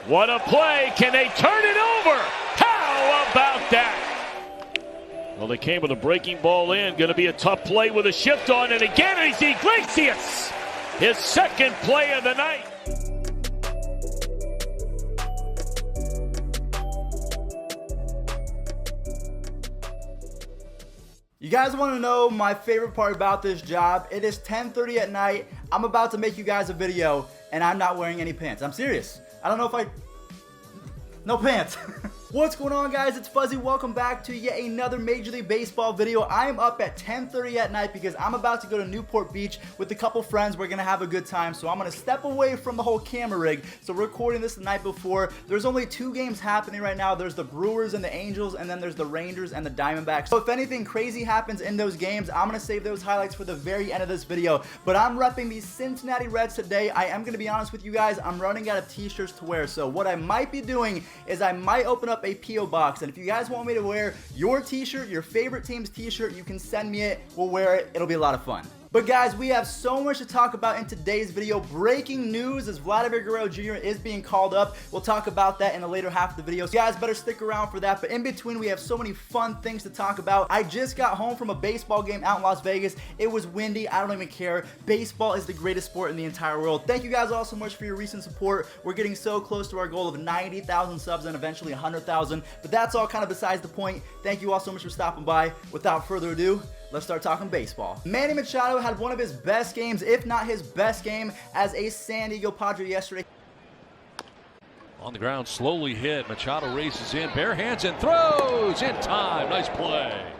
What a play. Can they turn it over? How about that? Well, they came with a breaking ball in. Going to be a tough play with a shift on. And again, it's Iglesias. His second play of the night. You guys want to know my favorite part about this job? It is 10:30 at night. I'm about to make you guys a video, and I'm not wearing any pants. I'm serious. I don't know if no pants. What's going on, guys? It's Fuzzy. Welcome back to yet another Major League Baseball video. I am up at 10:30 at night because I'm about to go to Newport Beach with a couple friends. We're gonna have a good time, so I'm gonna step away from the whole camera rig. So we're recording this the night before. There's only two games happening right now. There's the Brewers and the Angels, and then there's the Rangers and the Diamondbacks. So if anything crazy happens in those games, I'm gonna save those highlights for the very end of this video. But I'm repping the Cincinnati Reds today. I am gonna be honest with you guys. I'm running out of t-shirts to wear. So what I might be doing is I might open up a P.O. box, and if you guys want me to wear your t-shirt, your favorite team's t-shirt, you can send me it. We'll wear it. It'll be a lot of fun. But guys, we have so much to talk about in today's video. Breaking news as Vladimir Guerrero Jr. is being called up. We'll talk about that in the later half of the video, so you guys better stick around for that. But in between, we have so many fun things to talk about. I just got home from a baseball game out in Las Vegas. It was windy. I don't even care. Baseball is the greatest sport in the entire world. Thank you guys all so much for your recent support. We're getting so close to our goal of 90,000 subs and eventually 100,000. But that's all kind of besides the point. Thank you all so much for stopping by. Without further ado, let's start talking baseball. Manny Machado had one of his best games, if not his best game, as a San Diego Padre yesterday. On the ground, slowly hit. Machado races in, bare hands and throws in time. Nice play.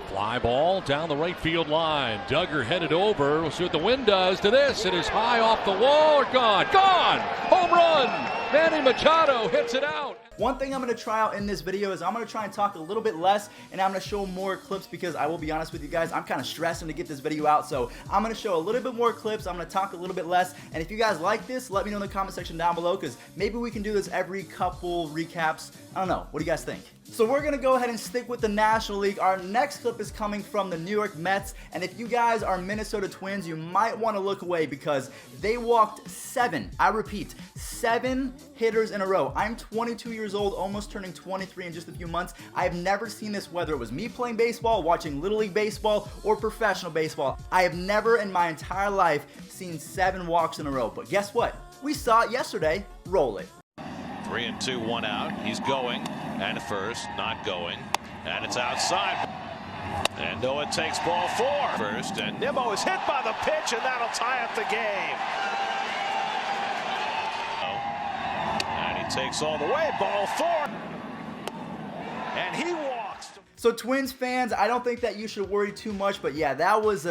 Fly ball down the right field line. Duggar headed over. We'll see what the wind does to this. It is high off the wall. Gone. Gone. Home run. Manny Machado hits it out. One thing I'm going to try out in this video is I'm going to try and talk a little bit less, and I'm going to show more clips because I will be honest with you guys, I'm kind of stressing to get this video out, so I'm going to show a little bit more clips. I'm going to talk a little bit less, and if you guys like this, let me know in the comment section down below because maybe we can do this every couple recaps. I don't know. What do you guys think? So we're going to go ahead and stick with the National League. Our next clip is coming from the New York Mets, and if you guys are Minnesota Twins, you might want to look away because they walked 7, I repeat, 7 hitters in a row. I'm 22 years old, almost turning 23 in just a few months. I've never seen this, whether it was me playing baseball, watching Little League baseball, or professional baseball. I have never in my entire life seen 7 walks in a row, but guess what? We saw it yesterday. Roll it. 3-2, 1 out. He's going, and first, not going, and it's outside. And Noah takes ball 4 first, and Nimmo is hit by the pitch, and that'll tie up the game. And he takes all the way, ball 4, and he walks. So Twins fans, I don't think that you should worry too much, but yeah, that was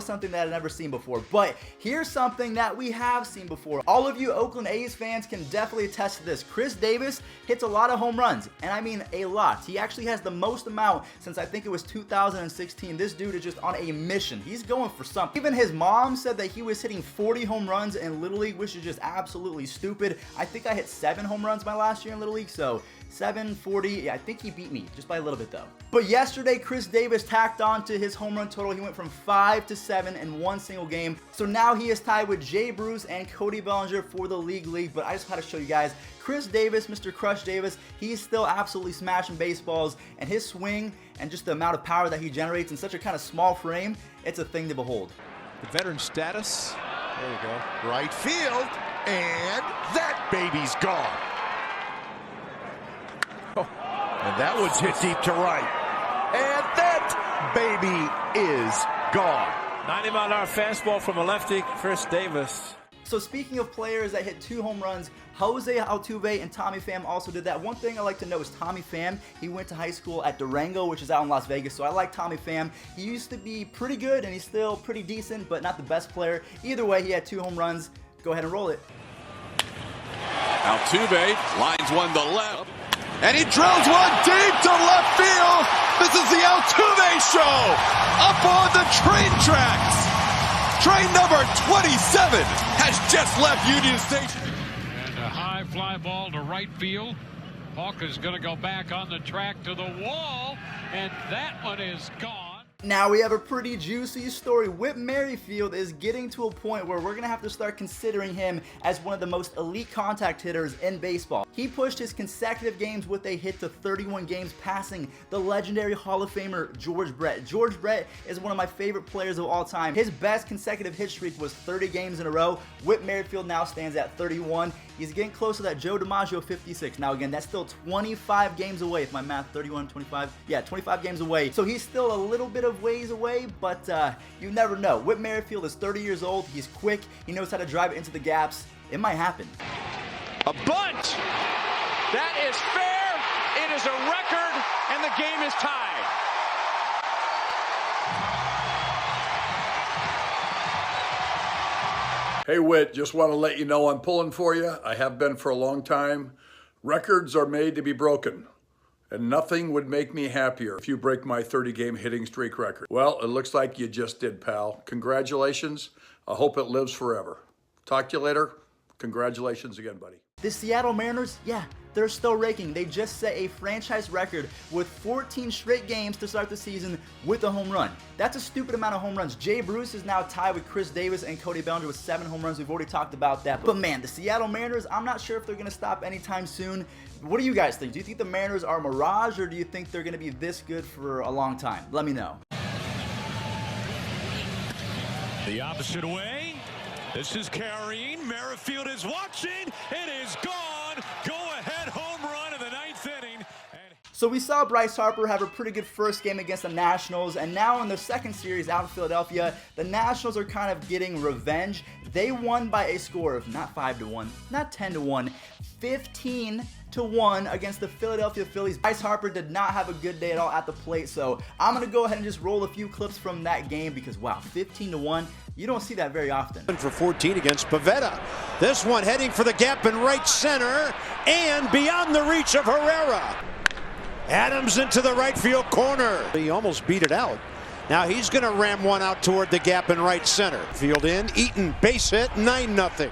something that I'd never seen before. But here's something that we have seen before. All of you Oakland A's fans can definitely attest to this. Chris Davis hits a lot of home runs, and I mean a lot. He actually has the most amount since I think it was 2016. This dude is just on a mission. He's going for something. Even his mom said that he was hitting 40 home runs in Little League, which is just absolutely stupid. I think I hit 7 home runs my last year in Little League, so 740. Yeah, I think he beat me just by a little bit though. But yesterday, Chris Davis tacked on to his home run total. He went from 5 to 7 in one single game. So now he is tied with Jay Bruce and Cody Bellinger for the league. But I just had to show you guys, Chris Davis, Mr. Crush Davis, he's still absolutely smashing baseballs, and his swing and just the amount of power that he generates in such a kind of small frame, it's a thing to behold. The veteran status. There we go. Right field, and that baby's gone. And that one's hit deep to right. And that baby is gone. 90-mile-an-hour fastball from a lefty, Chris Davis. So speaking of players that hit 2 home runs, Jose Altuve and Tommy Pham also did that. One thing I like to know is Tommy Pham. He went to high school at Durango, which is out in Las Vegas, so I like Tommy Pham. He used to be pretty good, and he's still pretty decent, but not the best player. Either way, he had 2 home runs. Go ahead and roll it. Altuve lines one to left. And he drills one deep to left field. This is the Altuve show up on the train tracks. Train number 27 has just left Union Station. And a high fly ball to right field. Hawk is going to go back on the track to the wall, and that one is gone. Now we have a pretty juicy story. Whit Merrifield is getting to a point where we're going to have to start considering him as one of the most elite contact hitters in baseball. He pushed his consecutive games with a hit to 31 games, passing the legendary Hall of Famer George Brett. George Brett is one of my favorite players of all time. His best consecutive hit streak was 30 games in a row. Whit Merrifield now stands at 31. He's getting close to that Joe DiMaggio 56. Now again, that's still 25 games away. If my math, 31, 25, yeah, 25 games away. So he's still a little bit of ways away, but you never know. Whit Merrifield is 30 years old. He's quick. He knows how to drive it into the gaps. It might happen. A bunt! That is fair. It is a record, and the game is tied. Hey Whit, just want to let you know I'm pulling for you. I have been for a long time. Records are made to be broken, and nothing would make me happier if you break my 30-game hitting streak record. Well, it looks like you just did, pal. Congratulations. I hope it lives forever. Talk to you later. Congratulations again, buddy. The Seattle Mariners, yeah, they're still raking. They just set a franchise record with 14 straight games to start the season with a home run. That's a stupid amount of home runs. Jay Bruce is now tied with Chris Davis and Cody Bellinger with 7 home runs. We've already talked about that. But man, the Seattle Mariners, I'm not sure if they're going to stop anytime soon. What do you guys think? Do you think the Mariners are a mirage, or do you think they're going to be this good for a long time? Let me know. The opposite way. This is carrying. Merrifield is watching. It is gone. Go ahead home run in the 9th inning. So we saw Bryce Harper have a pretty good first game against the Nationals, and now in their second series out in Philadelphia, the Nationals are kind of getting revenge. They won by a score of not 5-1, not 10-1, 15-1 against the Philadelphia Phillies. Bryce Harper did not have a good day at all at the plate, so I'm going to go ahead and just roll a few clips from that game because, wow, 15-1. You don't see that very often. For 14 against Pavetta. This one heading for the gap in right center and beyond the reach of Herrera. Adams into the right field corner. He almost beat it out. Now he's going to ram one out toward the gap in right center. Field in, Eaton, base hit, 9-0.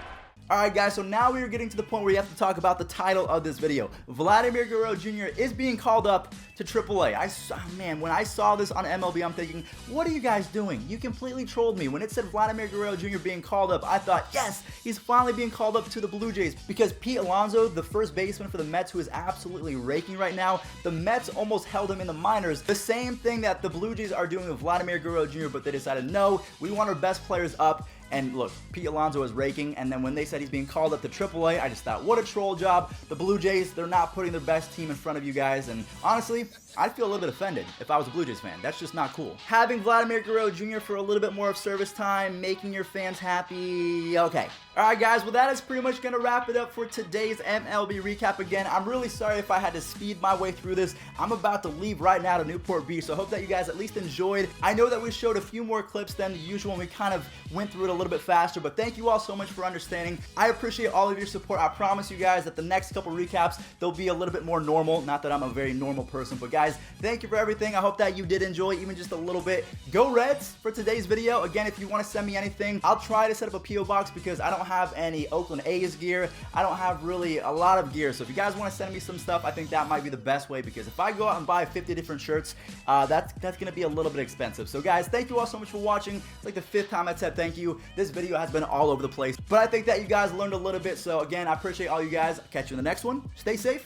Alright guys, so now we are getting to the point where you have to talk about the title of this video. Vladimir Guerrero Jr. is being called up to AAA. Man, when I saw this on MLB, I'm thinking, what are you guys doing? You completely trolled me. When it said Vladimir Guerrero Jr. being called up, I thought, yes, he's finally being called up to the Blue Jays. Because Pete Alonso, the first baseman for the Mets, who is absolutely raking right now, the Mets almost held him in the minors. The same thing that the Blue Jays are doing with Vladimir Guerrero Jr., but they decided, no, we want our best players up. And look, Pete Alonso is raking, and then when they said he's being called up to AAA, I just thought, what a troll job. The Blue Jays, they're not putting their best team in front of you guys, and honestly, I'd feel a little bit offended if I was a Blue Jays fan. That's just not cool. Having Vladimir Guerrero Jr. for a little bit more of service time, making your fans happy, okay. Alright guys, well that is pretty much going to wrap it up for today's MLB recap. Again, I'm really sorry if I had to speed my way through this. I'm about to leave right now to Newport Beach, so I hope that you guys at least enjoyed. I know that we showed a few more clips than the usual, and we kind of went through it a little bit faster, but thank you all so much for understanding. I appreciate all of your support. I promise you guys that the next couple recaps, they'll be a little bit more normal. Not that I'm a very normal person, but guys, thank you for everything. I hope that you did enjoy even just a little bit. Go Reds for today's video. Again, if you want to send me anything, I'll try to set up a P.O. box because I don't have any Oakland A's gear. I don't have really a lot of gear, so if you guys want to send me some stuff, I think that might be the best way, because if I go out and buy 50 different shirts, that's going to be a little bit expensive. So guys, thank you all so much for watching. It's like the 5th time I said thank you. This video has been all over the place, but I think that you guys learned a little bit. So again, I appreciate all you guys. I'll catch you in the next one. Stay safe.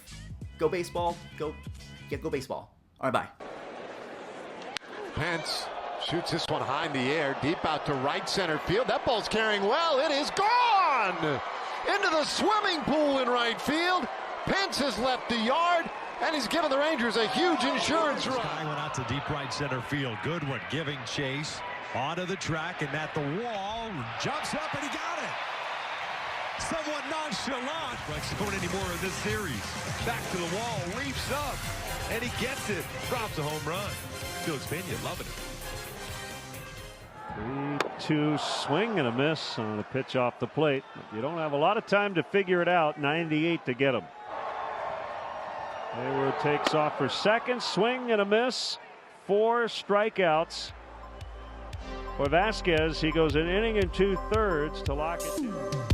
Go baseball. Go baseball. All right, bye. Pence shoots this one high in the air, deep out to right center field. That ball's carrying well. It is gone into the swimming pool in right field. Pence has left the yard, and he's given the Rangers a huge insurance run. Guy went out to deep right center field. Good one, giving chase onto the track and at the wall. Jumps up and he got it. Somewhat nonchalant. Like going any more in this series. Back to the wall, leaps up, and he gets it. Drops a home run. Felix Pena loving it. 3-2 swing and a miss on a pitch off the plate. You don't have a lot of time to figure it out. 98 to get him. Hayward takes off for second. Swing and a miss. 4 strikeouts for Vasquez. He goes an inning and 2/3 to lock it down.